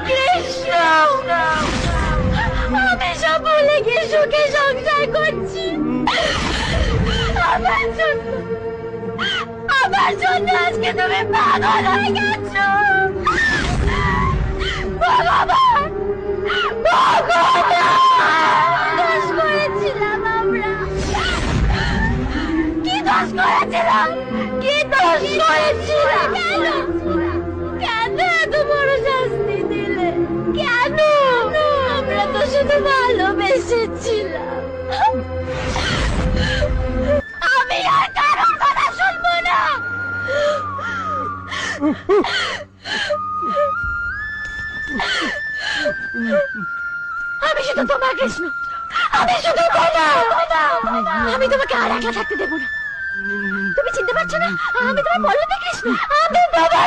কৃষ্ণ, আমি সব ভুলে গিয়ে সুখে সংসার করছি। আমার জন্য আজকে তুমি পাগল হয়ে গেছো। ভগবান, দোষ করেছিলাম আমরা। কি দোষ করেছিলাম? কেন এত বড় শাস্তি দিলে? কেন? আমরা তো শুধু ভালোবেসেছিলাম। আমি আর কারোর কথা শুনবো না। আমি শুধু তোমার কৃষ্ণ, আমি শুধু আমি তোমাকে আর একলা থাকতে দেবো না। তুমি চিনতে পারছো না আমি তোমার পল্লবী কৃষ্ণ। আমি তোমার